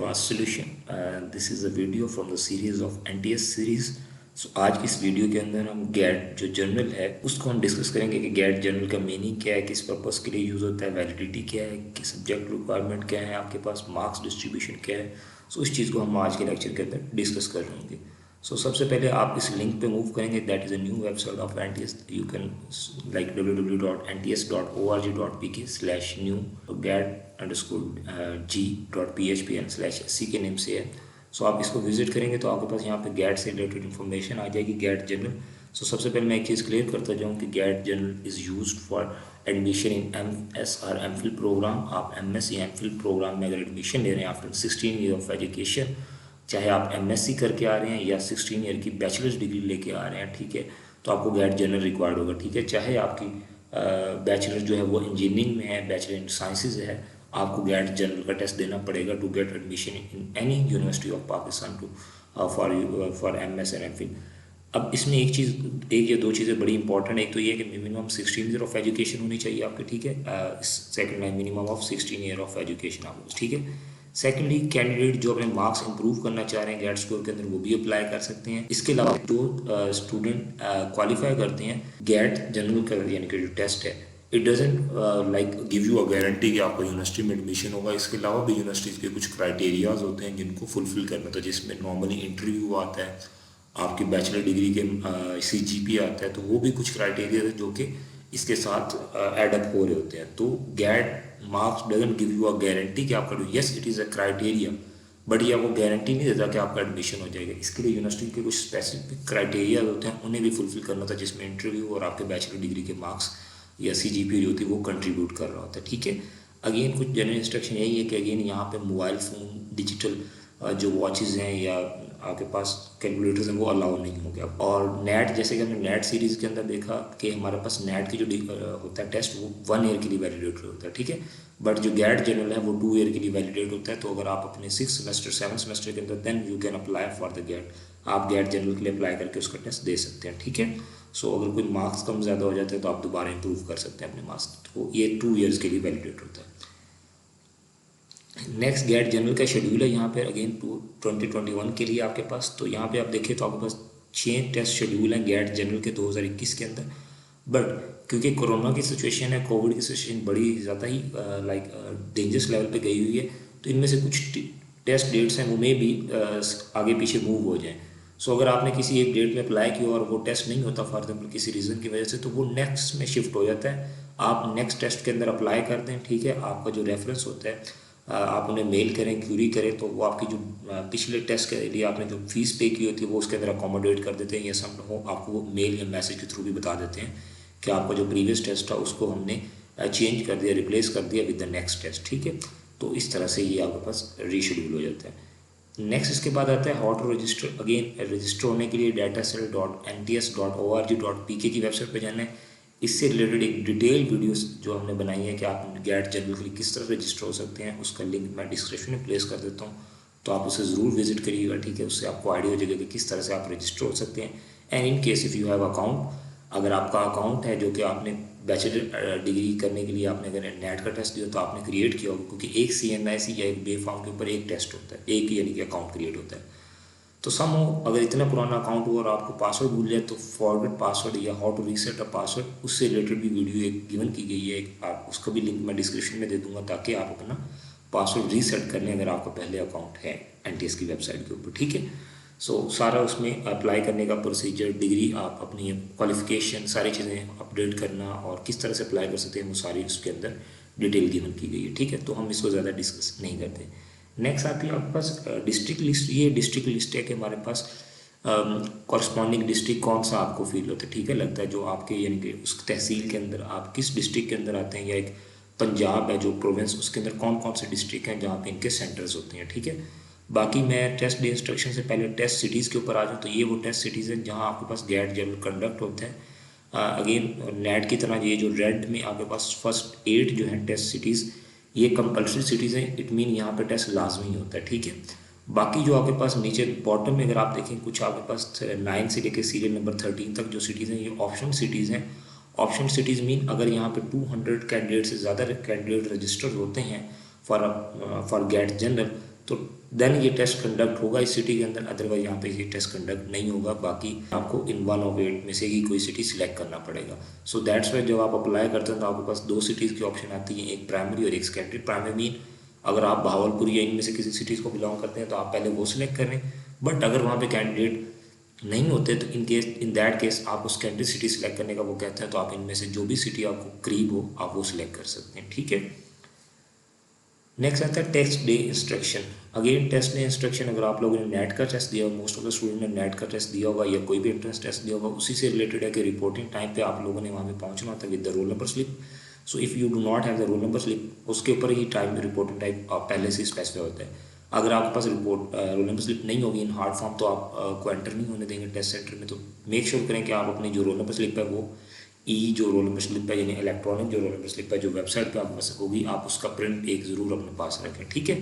fast solution. This is a video from the series of NTS series. So आज की इस video के अंदर हम गेट जो जर्नल है उसको हम डिस्कस करेंगे कि गेट जर्नल का मीनिंग क्या है, किस पर्पस के लिए यूज़ होता है, वैलिडिटी क्या है, कि सब्जेक्ट रिक्वायरमेंट क्या है, आपके पास मार्क्स डिस्ट्रीब्यूशन क्या है. सो इस चीज़ को हम आज के लेक्चर के अंदर डिस्कस कर लेंगे. सो सबसे पहले आप इस लिंक पे मूव करेंगे. That is a new website of NTS. You can like www.nts.org.pk/new get_g.php/c के नेम से है. सो आप इसको विजिट करेंगे तो आपके पास यहाँ पे गेट से रिलेटेड इन्फॉर्मेशन आ जाएगी, गेट जनरल. सो सबसे पहले मैं एक चीज़ क्लियर करता जाऊँ कि GAT general is used for admission in MS और MPhil प्रोग्राम. आप MS या MPhil प्रोग्राम में अगर एडमिशन ले रहे हैं आफ्टर 16 ईयर ऑफ एजुकेशन, चाहे आप MSc करके आ रहे हैं या 16 ईयर की बैचलर्स डिग्री लेके आ रहे हैं, ठीक है, तो आपको गेट जनरल रिक्वायर्ड होगा. ठीक है, चाहे आपकी बैचलर जो है वो इंजीनियरिंग में है, बैचलर इन साइंसेज है, आपको गेट जनरल का टेस्ट देना पड़ेगा to get admission in any university of Pakistan to for MS and MPhil. अब इसमें एक या दो चीज़ें बड़ी इंपॉर्टेंट है. एक तो ये है कि मिनिमम 16 ईयर ऑफ एजुकेशन होनी चाहिए आपके, ठीक है. सेकंड है minimum of 16 year of education आपको, ठीक है. सेकेंडली कैंडिडेट जो अपने मार्क्स इंप्रूव करना चाह रहे हैं गेट स्कोर के अंदर वो भी अप्लाई कर सकते हैं. इसके अलावा जो स्टूडेंट क्वालिफाई करते हैं गेट जनरल का यानी कि जो टेस्ट है, it doesn't like give you a guarantee कि आपको यूनिवर्सिटी में एडमिशन होगा. इसके अलावा भी यूनिवर्सिटीज़ के कुछ क्राइटेरियाज होते हैं जिनको फुलफिल करना होता है, जिसमें नॉर्मली इंटरव्यू आता है, आपकी बैचलर डिग्री के CGPA आता है, तो वो भी कुछ क्राइटेरिया है जो कि इसके साथ एडअप हो रहे होते हैं. तो get marks doesn't give you a guarantee कि आपका, yes it is a criteria, but ये आपको गारंटी नहीं देता कि आपका एडमिशन हो जाएगा. इसके लिए यूनिवर्सिटी के कुछ स्पेसिफिक क्राइटेरिया होते हैं, उन्हें भी फुलफिल करना था, जिसमें इंटरव्यू और आपके बैचलर डिग्री के मार्क्स या CGPA जो होती है वो कंट्रीब्यूट कर रहा होता है, ठीक है. अगेन कुछ जनरल इंस्ट्रक्शन यही है कि अगेन यहाँ पे मोबाइल फ़ोन, डिजिटल जो वॉचेज़ हैं या आपके पास कैलकुलेटर्स हैं वो अलाउ नहीं हो गया. और नेट, जैसे कि हमने नेट सीरीज़ के अंदर देखा कि हमारे पास नेट की जो होता है टेस्ट वो 1 ईयर के लिए वैलिडेट होता है, ठीक है. बट जो गेट जनरल है वो 2 ईयर के लिए वैलिडेट होता है. तो अगर आप अपने 6 सेमेस्टर 7 सेमेस्टर के अंदर then you can apply for the GAT, आप गेट जनरल के लिए अप्लाई करके उसका टेस्ट दे सकते हैं, ठीक है. सो अगर कोई मार्क्स कम ज़्यादा हो जाते हैं तो आप दोबारा इंप्रूव कर सकते हैं अपने मार्क्स. तो ये 2 ईयर्स के लिए वैलिडेट होता है. नेक्स्ट गेट जनरल का शेड्यूल है यहाँ पे अगेन 2021 के लिए आपके पास. तो यहाँ पे आप देखें तो आपके पास 6 टेस्ट शेड्यूल हैं गेट जनरल के 2021 के अंदर. बट क्योंकि कोरोना की सिचुएशन है, कोविड की सिचुएशन बड़ी ज़्यादा ही लाइक डेंजरस लेवल पे गई हुई है, तो इनमें से कुछ टेस्ट डेट्स हैं वो में भी आगे पीछे मूव हो जाएँ. सो अगर आपने किसी एक डेट में अप्लाई किया और वो टेस्ट नहीं होता फॉर एग्जाम्पल किसी रीज़न की वजह से, तो वो नेक्स्ट में शिफ्ट हो जाता है. आप नेक्स्ट टेस्ट के अंदर अप्लाई करते हैं, ठीक है. आपका जो रेफरेंस होता है आप उन्हें मेल करें, क्यूरी करें, तो वो आपकी जो पिछले टेस्ट के लिए आपने जो फीस पे की होती है वो उसके अंदर अकोमोडेट कर देते हैं, या सम हो आपको वो मेल या मैसेज के थ्रू भी बता देते हैं कि आपका जो प्रीवियस टेस्ट था उसको हमने चेंज कर दिया, रिप्लेस कर दिया विद द नेक्स्ट टेस्ट, ठीक है. तो इस तरह से ये आपके पास रीशेड्यूल हो जाता है. नेक्स्ट इसके बाद आता है how to register. Again register होने के लिए dataCell.nts.org.pk की वेबसाइट पर जाना है. इससे रिलेटेड एक डिटेल वीडियोस जो हमने बनाई है कि आप गेट जनरल के लिए किस तरह रजिस्टर हो सकते हैं, उसका लिंक मैं डिस्क्रिप्शन में प्लेस कर देता हूँ, तो आप उसे ज़रूर विजिट करिएगा, ठीक है. उससे आपको आइडिया हो जाएगा कि किस तरह से आप रजिस्टर हो सकते हैं. And in case if you have account, अगर आपका अकाउंट है जो कि आपने बैचलर डिग्री करने के लिए आपने अगर नेट का टेस्ट दिया तो आपने क्रिएट किया होगा, क्योंकि एक CNIC या एक बे फॉर्म के ऊपर एक टेस्ट होता है, एक यानी कि अकाउंट क्रिएट होता है. तो सम हो अगर इतना पुराना अकाउंट हो और आपको पासवर्ड भूल जाए तो फॉरगेट पासवर्ड या how to reset a password, उससे रिलेटेड भी वीडियो एक गिवन की गई है. आप उसका भी लिंक मैं डिस्क्रिप्शन में दे दूंगा ताकि आप अपना पासवर्ड रीसेट कर लें अगर आपका पहले अकाउंट है NTS की वेबसाइट के ऊपर, ठीक है. सो सारा उसमें अप्लाई करने का प्रोसीजर, डिग्री, आप अपनी क्वालिफिकेशन, सारी चीज़ें अपडेट करना और किस तरह से अप्लाई कर सकते हैं वो सारी उसके अंदर डिटेल गिवन की गई है, ठीक है. तो हम इसको ज़्यादा डिस्कस नहीं करते. नेक्स्ट आती है आपके पास डिस्ट्रिक्ट लिस्ट. ये डिस्ट्रिक्ट लिस्ट है कि हमारे पास कॉरस्पॉन्डिंग डिस्ट्रिक्ट कौन सा आपको फील होता है, ठीक है, लगता है जो आपके यानी कि उस तहसील के अंदर आप किस डिस्ट्रिक्ट के अंदर आते हैं, या एक पंजाब है जो प्रोविंस, उसके अंदर कौन कौन से डिस्ट्रिक्ट हैं जहाँ पे इनके सेंटर्स होते हैं, ठीक है. बाकी मैं टेस्ट डे इंस्ट्रक्शन से पहले टेस्ट सिटीज़ के ऊपर आ जाऊँ तो ये वो टेस्ट सिटीज़ हैं जहाँ आपके पास गेट जनरल कंडक्ट होता है. अगेन नेट की तरह ये जो रेड में आपके पास फर्स्ट 8 जो है टेस्ट सिटीज़ ये कंपल्सरी सिटीज़ हैं. इट मीन यहाँ पे टेस्ट लाजमी होता है, ठीक है. बाकी जो आपके पास नीचे बॉटम में अगर आप देखें कुछ आपके पास 9 से लेकर सीरियल नंबर 13 तक जो सिटीज़ हैं ये ऑप्शनल सिटीज़ हैं. ऑप्शनल सिटीज़ मीन अगर यहाँ पे 200 कैंडिडेट से ज़्यादा कैंडिडेट रजिस्टर्ड होते हैं फॉर गेट जनरल, तो देन ये टेस्ट कंडक्ट होगा इस सिटी के अंदर, अदरवाइज यहाँ पे ये टेस्ट कंडक्ट नहीं होगा। बाकी आपको इन 1 ऑफ 8 में से ही कोई सिटी सिलेक्ट करना पड़ेगा। सो दैट्स वाई जब आप अप्लाई करते हैं तो आपके पास 2 सिटीज़ की ऑप्शन आती है, एक प्राइमरी और एक सेकेंडरी। प्राइमरी मीन अगर आप बहावलपुर या इनमें से किसी सिटीज़ को बिलोंग करते हैं तो आप पहले वो सिलेक्ट करें, बट अगर वहाँ पे कैंडिडेट नहीं होते तो इन दैट केस आप उस सेकेंडरी सिटी सिलेक्ट करने का वो कहते हैं, तो आप इनमें से जो भी सिटी आपको करीब हो आप वो सिलेक्ट कर सकते हैं, ठीक है। नेक्स्ट आता है test day instruction. Again test day instruction, अगर आप लोगों ने नेट का टेस्ट दिया, मोस्ट ऑफ द स्टूडेंट ने नेट का टेस्ट दिया होगा या कोई भी एंट्रेंस टेस्ट दिया होगा, उसी से रिलेटेड है कि रिपोर्टिंग टाइम पे आप लोगों ने वहाँ पे पहुँचना होता है with the roll number slip. So if you do not have the roll number slip, उसके ऊपर ही टाइम रिपोर्टिंग टाइम पहले से स्पेसिफाई होता है। अगर आपके पास रोल नंबर स्लिप नहीं होगी इन हार्ड फॉर्म तो आप को एंटर नहीं होने देंगे टेस्ट सेंटर में। तो मेक श्योर करें कि आप अपनी जो रोल नंबर स्लिप है वो जो रोल नंबर स्लिप है यानी इलेक्ट्रॉनिक जो रोल नंबर स्लिप है जो वेबसाइट पे आपके पास होगी, आप उसका प्रिंट एक ज़रूर अपने पास रखें, ठीक है।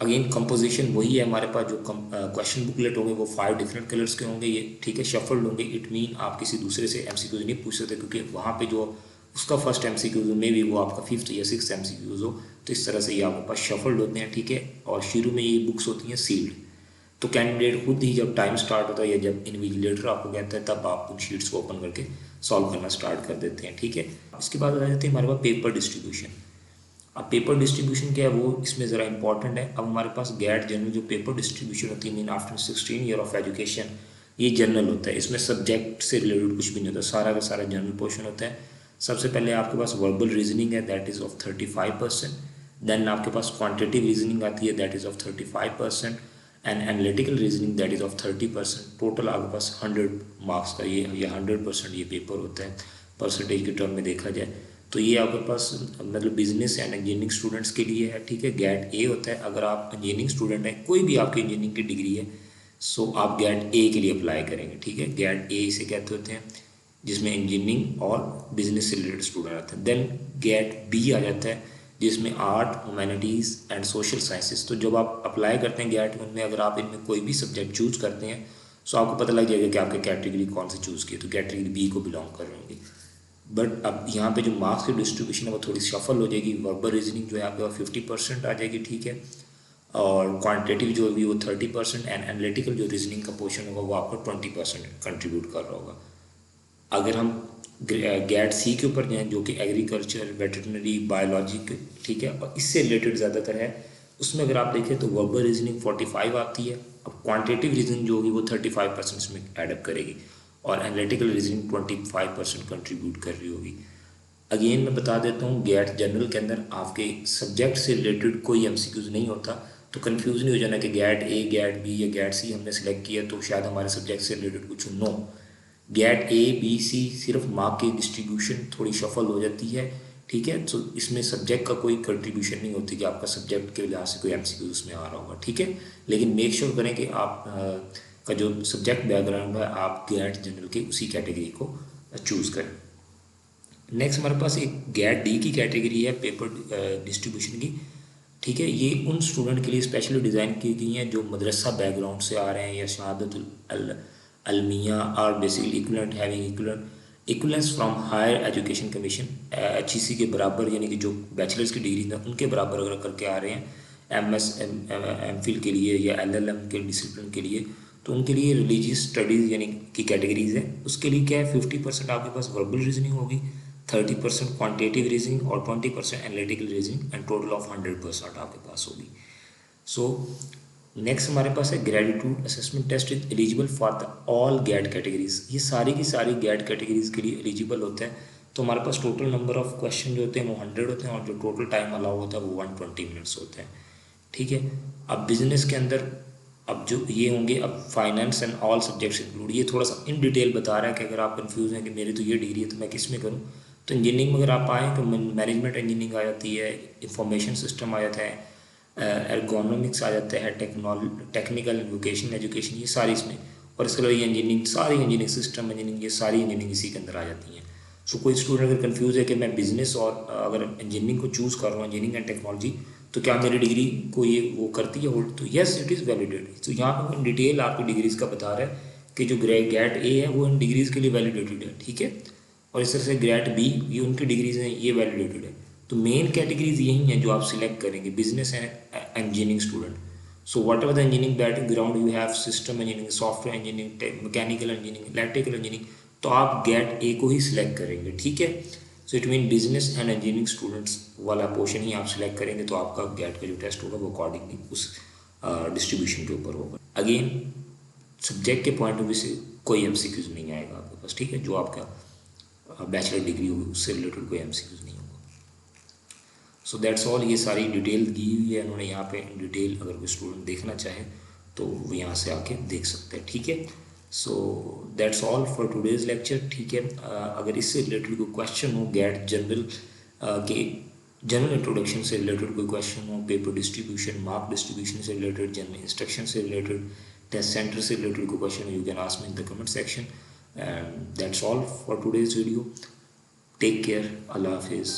अगेन कंपोजिशन वही है हमारे पास, जो क्वेश्चन बुकलेट होंगे वो 5 डिफरेंट कलर्स के होंगे ये, ठीक है, शफल्ड होंगे। इट मीन आप किसी दूसरे से एमसीक्यूज नहीं पूछ सकते, क्योंकि वहाँ पे जो उसका फर्स्ट एमसीक्यूज में भी वो आपका 5th या 6th एमसीक्यूज हो, तो इस तरह से ये आपके पास शफल्ड होते हैं, ठीक है। और शुरू में ये बुक्स होती हैं सील्ड, तो कैंडिडेट खुद ही जब टाइम स्टार्ट होता है या जब इन्विजिलेटर आपको कहता है तब आप उन शीट्स को ओपन करके सॉल्व करना स्टार्ट कर देते हैं, ठीक है। इसके बाद आ जाते हैं हमारे पास पेपर डिस्ट्रीब्यूशन। अब पेपर डिस्ट्रीब्यूशन क्या है वो इसमें ज़रा इंपॉर्टेंट है। अब हमारे पास गैट जनरल जो पेपर डिस्ट्रीब्यूशन होती है mean after 16 year of education, ये जनरल होता है, इसमें सब्जेक्ट से रिलेटेड कुछ भी नहीं होता, सारा का सारा जनरल पोर्शन होता है। सबसे पहले आपके पास वर्बल रीजनिंग है, दैट इज़ ऑफ 35%। देन आपके पास क्वान्टिटिव रीजनिंग आती है, that is of 35%, and analytical reasoning that is of 30%। Total आपके पास 100 मार्क्स का ये 100% ये पेपर होता है परसेंटेज के टर्म में देखा जाए तो। ये आपके पास मतलब बिजनेस एंड इंजीनियरिंग स्टूडेंट्स के लिए है, ठीक है। गैट ए होता है अगर आप इंजीनियरिंग स्टूडेंट हैं, कोई भी आपकी इंजीनियरिंग की डिग्री है, सो आप गैट ए के लिए अप्लाई करेंगे, ठीक है। गैट ए इसे कहते होते हैं जिसमें इंजीनियरिंग और बिजनेस से रिलेटेड स्टूडेंट आते हैं। देन गैट बी आ जाता है जिसमें art, humanities and social sciences. तो जब आप अप्लाई करते हैं गैट उनमें अगर आप इनमें कोई भी सब्जेक्ट चूज करते हैं सो आपको पता लग जाएगा कि आपकी कैटेगरी कौन सी चूज़ की है, तो कैटेगरी बी को बिलोंग कर रहे होंगे। बट अब यहाँ पे जो मार्क्स की डिस्ट्रीब्यूशन है वो थोड़ी शफल हो जाएगी। वर्बल रीजनिंग जो है यहाँ पे 50% आ जाएगी, ठीक है, और क्वांटिटेटिव जो होगी वो 30% एंड एनालिटिकल जो रीजनिंग का पोर्शन होगा वो आपको 20% कंट्रीब्यूट कर रहा होगा। अगर हम गैट सी के ऊपर जाएँ जो कि एग्रीकल्चर, वेटरनरी, बायोलॉजी, ठीक है, और इससे रिलेटेड ज़्यादातर है, उसमें अगर आप देखें तो वर्बल रीजनिंग 45 आती है। अब क्वान्टिटेटिव रीजनिंग जो होगी वो 35% इसमें एडअप करेगी और एनालिटिकल रीजनिंग 25% कंट्रीब्यूट कर रही होगी। अगेन मैं बता देता हूँ गैट जनरल के अंदर आपके सब्जेक्ट से रिलेटेड कोई एमसीक्यूज नहीं होता, तो कंफ्यूज नहीं हो जाना कि गैट ए, गैट बी या गैट सी हमने सेलेक्ट किया तो शायद हमारे सब्जेक्ट से रिलेटेड कुछ नो। गैट ए बी सी सिर्फ मार्क की डिस्ट्रीब्यूशन थोड़ी शफल हो जाती है, ठीक है। तो इसमें सब्जेक्ट का कोई कंट्रीब्यूशन नहीं होती कि आपका सब्जेक्ट के लिहाज से कोई एमसीक्यू उसमें आ रहा होगा, ठीक है। लेकिन मेक श्योर करें कि आप का जो सब्जेक्ट बैकग्राउंड है आप गैट जनरल की उसी कैटेगरी को चूज़ करें। नेक्स्ट हमारे पास एक गैट डी की कैटेगरी है पेपर डिस्ट्रीब्यूशन की, ठीक है। ये उन स्टूडेंट के लिए स्पेशली डिज़ाइन की गई हैं जो मदरसा बैकग्राउंड से आ रहे हैं या शहादत अलमिया are basically equivalent having equivalence from higher education commission HEC के बराबर, यानी कि जो बैचलर्स की डिग्री था उनके बराबर अगर करके आ रहे हैं MS MPhil के लिए या LLM के डिसिप्लिन के लिए, तो उनके लिए रिलीजियस स्टडीज़ यानी की कैटेगरीज है। उसके लिए क्या है 50% आपके पास वर्बल रीजनिंग होगी, 30% क्वान्टिटेटिव रीजनिंग और 20% analytical reasoning and total of 100% आपके पास होगी। सो नेक्स्ट हमारे पास है gratitude assessment test is eligible for the all GAT categories. ये सारी की सारी गैट कैटेगरीज के लिए एलिजिबल होते हैं। तो हमारे पास टोटल नंबर ऑफ क्वेश्चन जो होते हैं वो 100 होते हैं और जो टोटल टाइम अलाउ होता है वो 120 मिनट्स होते हैं, ठीक है। अब बिजनेस के अंदर अब जो ये होंगे, अब finance and all subjects include, ये थोड़ा सा इन डिटेल बता रहा है कि अगर आप कंफ्यूज हैं कि मेरी तो ये डिग्री है तो मैं किस में करूँ, तो इंजीनियरिंग में अगर आप आएँ तो मैनेजमेंट इंजीनियरिंग आ जाती है, इंफॉर्मेशन सिस्टम आ जाता है, एर्गोनॉमिक्स आ जाता है, टेक्निकल वोकेशनल एजुकेशन, ये सारी इसमें, और इसके अलावा ये इंजीनियरिंग, सारी इंजीनियरिंग सिस्टम इंजीनियरिंग, ये सारी इंजीनियरिंग इसी के अंदर आ जाती हैं। सो कोई स्टूडेंट अगर कंफ्यूज है कि मैं बिजनेस और अगर इंजीनियरिंग को चूज़ कर रहा हूँ, इंजीनियरिंग एंड टेक्नोलॉजी, तो क्या मेरी डिग्री को ये वो करती है होल्ड, तो येस इट इज़ वैलिडेटेड। तो यहाँ पर इन डिटेल आपकी डिग्रीज का बता रहा है कि जो गैट ए है वो इन डिग्रीज़ के लिए वैलिडेटेड है, ठीक है। और इस तरह से गैट बी, ये उनकी डिग्रीज़ हैं, ये वैलिडेटेड है। तो मेन कैटेगरीज यही हैं जो आप सिलेक्ट करेंगे, business and engineering student. So what ever the engineering background you have, system engineering, software engineering, mechanical engineering, electrical engineering, तो आप गेट ए को ही सिलेक्ट करेंगे, ठीक है। So it mean business and engineering students वाला पोर्शन ही आप select करेंगे, तो आपका गेट का जो टेस्ट होगा वो अकॉर्डिंगली उस डिस्ट्रीब्यूशन के ऊपर होगा। अगेन सब्जेक्ट के पॉइंट ऑफ व्यू से कोई एमसीक्यूज नहीं आएगा आपके पास, ठीक है। जो आपका बैचलर डिग्री होगी उससे रिलेटेड कोई एमसीक्यूज नहीं होगा। सो दैट्स ऑल, ये सारी डिटेल दी हुई है उन्होंने यहाँ पे डिटेल, अगर कोई स्टूडेंट देखना चाहे तो वो यहाँ से आके देख सकते हैं, ठीक है। सो that's all for today's lecture, ठीक है। अगर इससे रिलेटेड कोई क्वेश्चन हो, गेट जनरल के जनरल इंट्रोडक्शन से रिलेटेड कोई क्वेश्चन हो, पेपर डिस्ट्रीब्यूशन, मार्क डिस्ट्रीब्यूशन से रिलेटेड, जनरल इंस्ट्रक्शन से रिलेटेड, टेस्ट सेंटर से रिलेटेड कोई क्वेश्चन हो, you can ask me in the comment section. And that's all for today's video. Take care, अल्लाह हाफिज़।